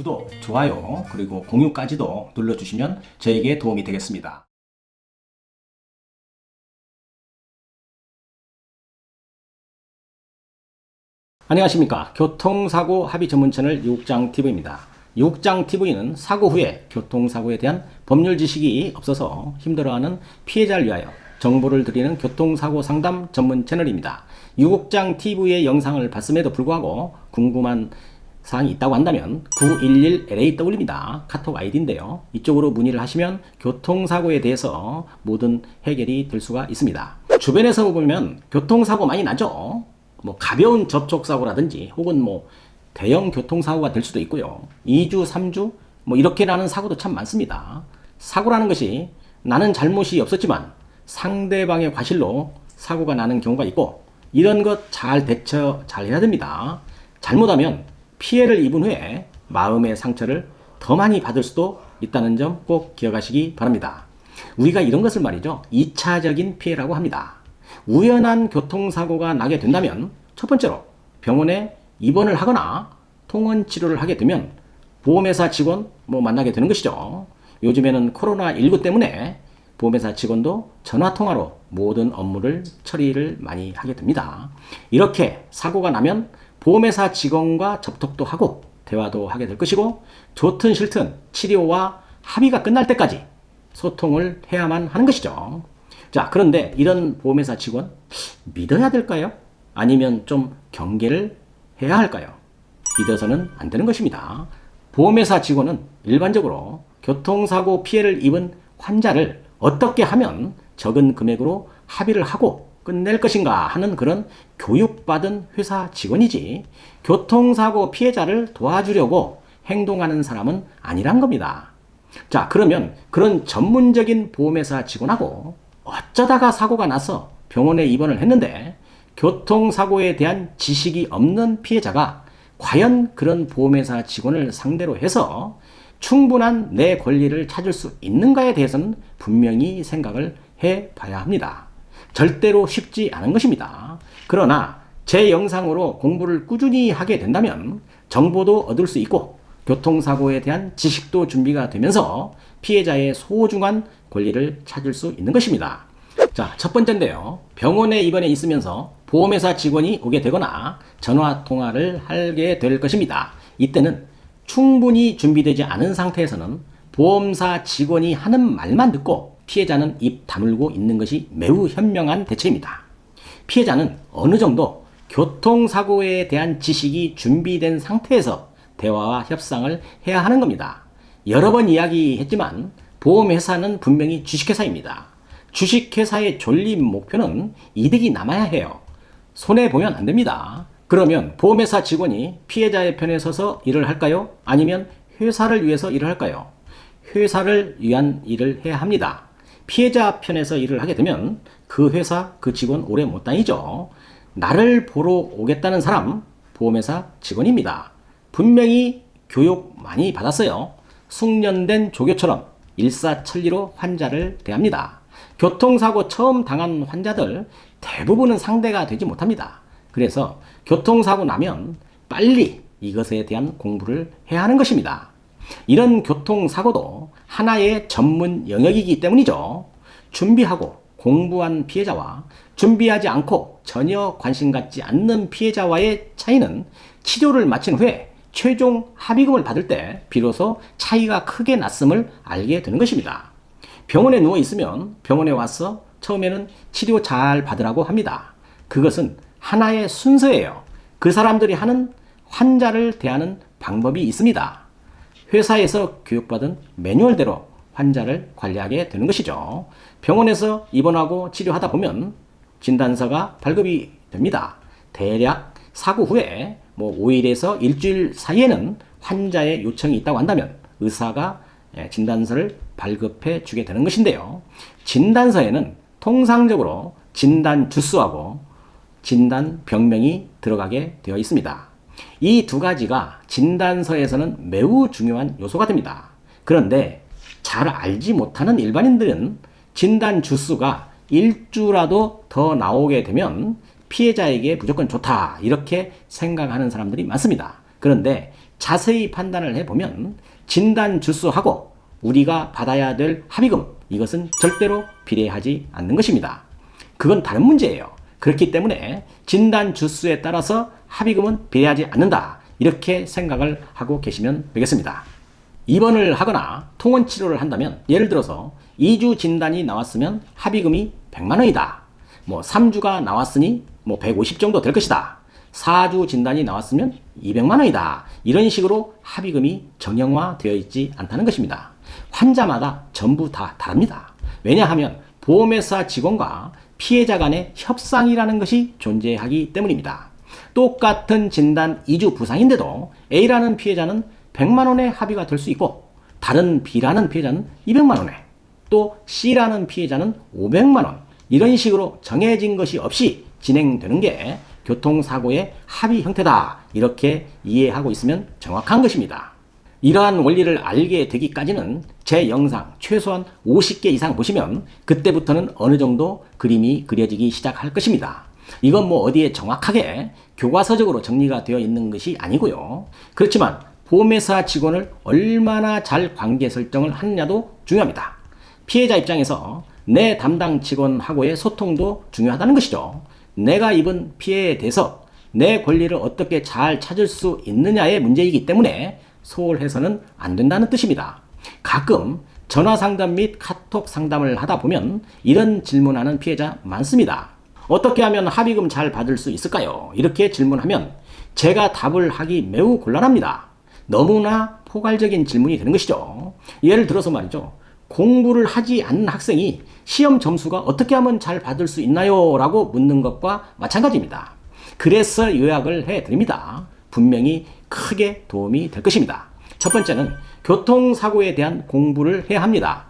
구독, 좋아요, 그리고 공유까지도 눌러주시면 저에게 도움이 되겠습니다. 안녕하십니까. 교통사고 합의 전문 채널 유국장TV입니다. 유국장TV는 사고 후에 교통사고에 대한 법률 지식이 없어서 힘들어하는 피해자를 위하여 정보를 드리는 교통사고 상담 전문 채널입니다. 유국장TV의 영상을 봤음에도 불구하고 궁금한 사항이 있다고 한다면 911LAW입니다. 카톡 아이디인데요. 이쪽으로 문의를 하시면 교통사고에 대해서 모든 해결이 될 수가 있습니다. 주변에서 보면 교통사고 많이 나죠. 뭐 가벼운 접촉사고라든지 혹은 뭐 대형 교통사고가 될 수도 있고요. 2주, 3주 뭐 이렇게 나는 사고도 참 많습니다. 사고라는 것이 나는 잘못이 없었지만 상대방의 과실로 사고가 나는 경우가 있고 이런 것 잘 대처 잘 해야 됩니다. 잘못하면 피해를 입은 후에 마음의 상처를 더 많이 받을 수도 있다는 점 꼭 기억하시기 바랍니다. 우리가 이런 것을 말이죠. 2차적인 피해라고 합니다. 우연한 교통사고가 나게 된다면 첫 번째로 병원에 입원을 하거나 통원 치료를 하게 되면 보험회사 직원 만나게 되는 것이죠. 요즘에는 코로나19 때문에 보험회사 직원도 전화통화로 모든 업무를 처리를 많이 하게 됩니다. 이렇게 사고가 나면 보험회사 직원과 접촉도 하고 대화도 하게 될 것이고 좋든 싫든 치료와 합의가 끝날 때까지 소통을 해야만 하는 것이죠. 자, 그런데 이런 보험회사 직원 믿어야 될까요? 아니면 좀 경계를 해야 할까요? 믿어서는 안 되는 것입니다. 보험회사 직원은 일반적으로 교통사고 피해를 입은 환자를 어떻게 하면 적은 금액으로 합의를 하고 끝낼 것인가 하는 그런 교육받은 회사 직원이지 교통사고 피해자를 도와주려고 행동하는 사람은 아니란 겁니다. 자, 그러면 그런 전문적인 보험회사 직원하고 어쩌다가 사고가 나서 병원에 입원을 했는데 교통사고에 대한 지식이 없는 피해자가 과연 그런 보험회사 직원을 상대로 해서 충분한 내 권리를 찾을 수 있는가에 대해서는 분명히 생각을 해 봐야 합니다. 절대로 쉽지 않은 것입니다. 그러나 제 영상으로 공부를 꾸준히 하게 된다면 정보도 얻을 수 있고 교통사고에 대한 지식도 준비가 되면서 피해자의 소중한 권리를 찾을 수 있는 것입니다. 자, 첫 번째인데요. 병원에 입원해 있으면서 보험회사 직원이 오게 되거나 전화통화를 하게 될 것입니다. 이때는 충분히 준비되지 않은 상태에서는 보험사 직원이 하는 말만 듣고 피해자는 입 다물고 있는 것이 매우 현명한 대처입니다. 피해자는 어느 정도 교통사고에 대한 지식이 준비된 상태에서 대화와 협상을 해야 하는 겁니다. 여러 번 이야기했지만 보험회사는 분명히 주식회사입니다. 주식회사의 존립 목표는 이득이 남아야 해요. 손해보면 안 됩니다. 그러면 보험회사 직원이 피해자의 편에 서서 일을 할까요? 아니면 회사를 위해서 일을 할까요? 회사를 위한 일을 해야 합니다. 피해자 편에서 일을 하게 되면 그 회사, 그 직원 오래 못 다니죠. 나를 보러 오겠다는 사람, 보험회사 직원입니다. 분명히 교육 많이 받았어요. 숙련된 조교처럼 일사천리로 환자를 대합니다. 교통사고 처음 당한 환자들 대부분은 상대가 되지 못합니다. 그래서 교통사고 나면 빨리 이것에 대한 공부를 해야 하는 것입니다. 이런 교통사고도 하나의 전문 영역이기 때문이죠. 준비하고 공부한 피해자와 준비하지 않고 전혀 관심 갖지 않는 피해자와의 차이는 치료를 마친 후에 최종 합의금을 받을 때 비로소 차이가 크게 났음을 알게 되는 것입니다. 병원에 누워 있으면 병원에 와서 처음에는 치료 잘 받으라고 합니다. 그것은 하나의 순서예요. 그 사람들이 하는 환자를 대하는 방법이 있습니다. 회사에서 교육받은 매뉴얼대로 환자를 관리하게 되는 것이죠. 병원에서 입원하고 치료하다 보면 진단서가 발급이 됩니다. 대략 사고 후에 5일에서 일주일 사이에는 환자의 요청이 있다고 한다면 의사가 진단서를 발급해 주게 되는 것인데요. 진단서에는 통상적으로 진단 주수하고 진단 병명이 들어가게 되어 있습니다. 이 두 가지가 진단서에서는 매우 중요한 요소가 됩니다. 그런데 잘 알지 못하는 일반인들은 진단 주수가 일주라도 더 나오게 되면 피해자에게 무조건 좋다 이렇게 생각하는 사람들이 많습니다. 그런데 자세히 판단을 해보면 진단 주수하고 우리가 받아야 될 합의금, 이것은 절대로 비례하지 않는 것입니다. 그건 다른 문제예요. 그렇기 때문에 진단 주수에 따라서 합의금은 비례하지 않는다, 이렇게 생각을 하고 계시면 되겠습니다. 입원을 하거나 통원 치료를 한다면, 예를 들어서 2주 진단이 나왔으면 합의금이 100만 원이다. 3주가 나왔으니 150 정도 될 것이다. 4주 진단이 나왔으면 200만 원이다. 이런 식으로 합의금이 정형화되어 있지 않다는 것입니다. 환자마다 전부 다 다릅니다. 왜냐하면 보험회사 직원과 피해자 간의 협상이라는 것이 존재하기 때문입니다. 똑같은 진단 2주 부상인데도 A라는 피해자는 100만 원의 합의가 될 수 있고, 다른 B라는 피해자는 200만 원에, 또 C라는 피해자는 500만 원, 이런 식으로 정해진 것이 없이 진행되는 게 교통사고의 합의 형태다, 이렇게 이해하고 있으면 정확한 것입니다. 이러한 원리를 알게 되기까지는 제 영상 최소한 50개 이상 보시면 그때부터는 어느 정도 그림이 그려지기 시작할 것입니다. 이건 어디에 정확하게 교과서적으로 정리가 되어 있는 것이 아니고요. 그렇지만 보험회사 직원을 얼마나 잘 관계 설정을 하느냐도 중요합니다. 피해자 입장에서 내 담당 직원하고의 소통도 중요하다는 것이죠. 내가 입은 피해에 대해서 내 권리를 어떻게 잘 찾을 수 있느냐의 문제이기 때문에 소홀해서는 안 된다는 뜻입니다. 가끔 전화 상담 및 카톡 상담을 하다 보면 이런 질문하는 피해자 많습니다. 어떻게 하면 합의금 잘 받을 수 있을까요? 이렇게 질문하면 제가 답을 하기 매우 곤란합니다. 너무나 포괄적인 질문이 되는 것이죠. 예를 들어서 말이죠. 공부를 하지 않는 학생이 시험 점수가 어떻게 하면 잘 받을 수 있나요? 라고 묻는 것과 마찬가지입니다. 그래서 요약을 해드립니다. 분명히 크게 도움이 될 것입니다. 첫 번째는 교통사고에 대한 공부를 해야 합니다.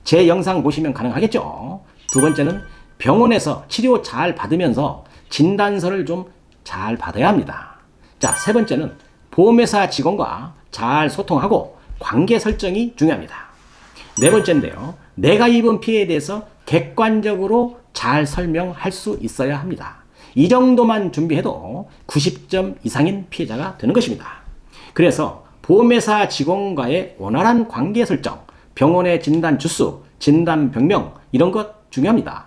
제 영상 보시면 가능하겠죠. 두 번째는 병원에서 치료 잘 받으면서 진단서를 좀 잘 받아야 합니다. 자, 세 번째는 보험회사 직원과 잘 소통하고 관계 설정이 중요합니다. 네 번째인데요. 내가 입은 피해에 대해서 객관적으로 잘 설명할 수 있어야 합니다. 이 정도만 준비해도 90점 이상인 피해자가 되는 것입니다. 그래서 보험회사 직원과의 원활한 관계 설정, 병원의 진단 주수, 진단 병명, 이런 것 중요합니다.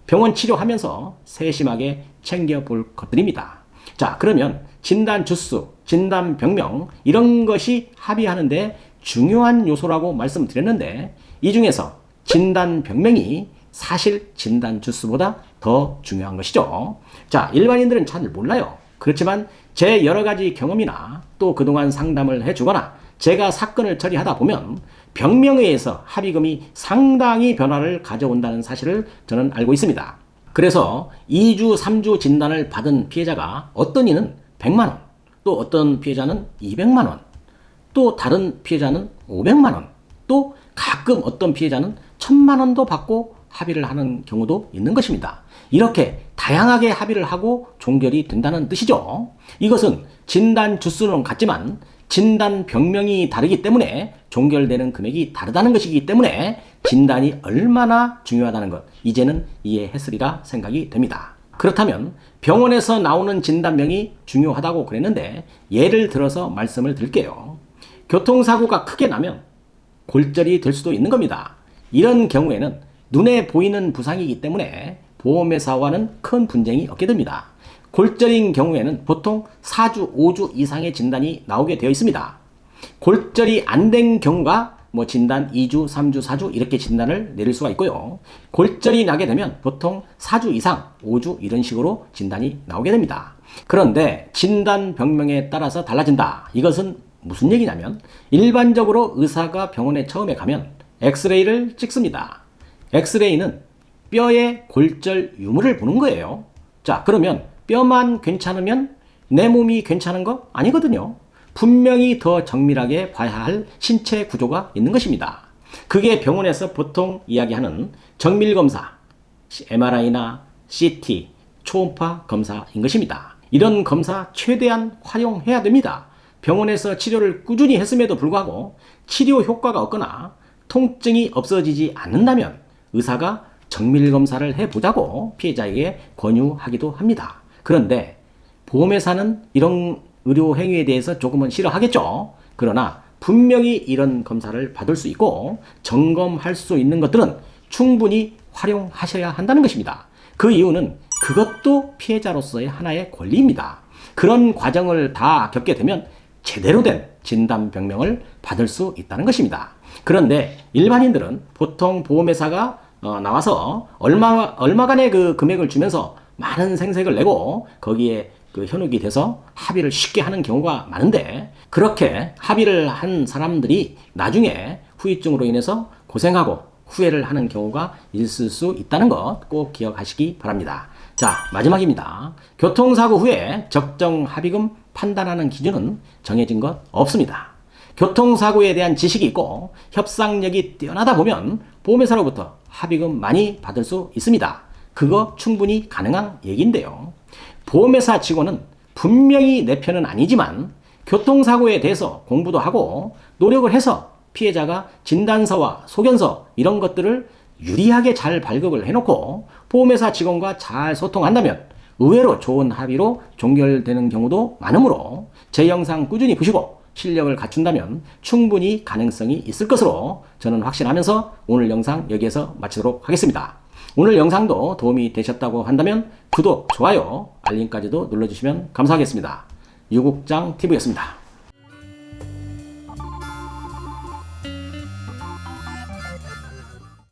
병원 치료하면서 세심하게 챙겨볼 것들입니다. 자, 그러면 진단 주수, 진단 병명, 이런 것이 합의하는데 중요한 요소라고 말씀드렸는데, 이 중에서 진단 병명이 사실 진단 주수보다 더 중요한 것이죠. 자, 일반인들은 잘 몰라요. 그렇지만 제 여러 가지 경험이나 또 그동안 상담을 해주거나 제가 사건을 처리하다 보면 병명에 의해서 합의금이 상당히 변화를 가져온다는 사실을 저는 알고 있습니다. 그래서 2주, 3주 진단을 받은 피해자가 어떤 이는 100만 원, 또 어떤 피해자는 200만 원, 또 다른 피해자는 500만 원, 또 가끔 어떤 피해자는 1000만 원도 받고 합의를 하는 경우도 있는 것입니다. 이렇게 다양하게 합의를 하고 종결이 된다는 뜻이죠. 이것은 진단 주수는 같지만 진단 병명이 다르기 때문에 종결되는 금액이 다르다는 것이기 때문에 진단이 얼마나 중요하다는 것, 이제는 이해했으리라 생각이 됩니다. 그렇다면 병원에서 나오는 진단명이 중요하다고 그랬는데, 예를 들어서 말씀을 드릴게요. 교통사고가 크게 나면 골절이 될 수도 있는 겁니다. 이런 경우에는 눈에 보이는 부상이기 때문에 보험회사와는 큰 분쟁이 없게 됩니다. 골절인 경우에는 보통 4주, 5주 이상의 진단이 나오게 되어 있습니다. 골절이 안 된 경우가 진단 2주, 3주, 4주 이렇게 진단을 내릴 수가 있고요. 골절이 나게 되면 보통 4주 이상, 5주 이런 식으로 진단이 나오게 됩니다. 그런데 진단 병명에 따라서 달라진다. 이것은 무슨 얘기냐면, 일반적으로 의사가 병원에 처음에 가면 엑스레이를 찍습니다. 엑스레이는 뼈의 골절 유무를 보는 거예요. 자, 그러면 뼈만 괜찮으면 내 몸이 괜찮은 거 아니거든요. 분명히 더 정밀하게 봐야 할 신체 구조가 있는 것입니다. 그게 병원에서 보통 이야기하는 정밀검사, MRI나 CT, 초음파 검사인 것입니다. 이런 검사 최대한 활용해야 됩니다. 병원에서 치료를 꾸준히 했음에도 불구하고 치료 효과가 없거나 통증이 없어지지 않는다면 의사가 정밀검사를 해보자고 피해자에게 권유하기도 합니다. 그런데 보험회사는 이런 의료 행위에 대해서 조금은 싫어하겠죠. 그러나 분명히 이런 검사를 받을 수 있고 점검할 수 있는 것들은 충분히 활용하셔야 한다는 것입니다. 그 이유는 그것도 피해자로서의 하나의 권리입니다. 그런 과정을 다 겪게 되면 제대로 된 진단병명을 받을 수 있다는 것입니다. 그런데 일반인들은 보통 보험회사가 나와서 얼마간의 그 금액을 주면서 많은 생색을 내고 거기에 그 현혹이 돼서 합의를 쉽게 하는 경우가 많은데, 그렇게 합의를 한 사람들이 나중에 후유증으로 인해서 고생하고 후회를 하는 경우가 있을 수 있다는 것 꼭 기억하시기 바랍니다. 자, 마지막입니다. 교통사고 후에 적정 합의금 판단하는 기준은 정해진 것 없습니다. 교통사고에 대한 지식이 있고 협상력이 뛰어나다 보면 보험회사로부터 합의금 많이 받을 수 있습니다. 그거 충분히 가능한 얘기인데요. 보험회사 직원은 분명히 내 편은 아니지만 교통사고에 대해서 공부도 하고 노력을 해서 피해자가 진단서와 소견서 이런 것들을 유리하게 잘 발급을 해놓고 보험회사 직원과 잘 소통한다면 의외로 좋은 합의로 종결되는 경우도 많으므로 제 영상 꾸준히 보시고 실력을 갖춘다면 충분히 가능성이 있을 것으로 저는 확신하면서 오늘 영상 여기에서 마치도록 하겠습니다. 오늘 영상도 도움이 되셨다고 한다면 구독, 좋아요, 알림까지도 눌러주시면 감사하겠습니다. 유국장TV였습니다.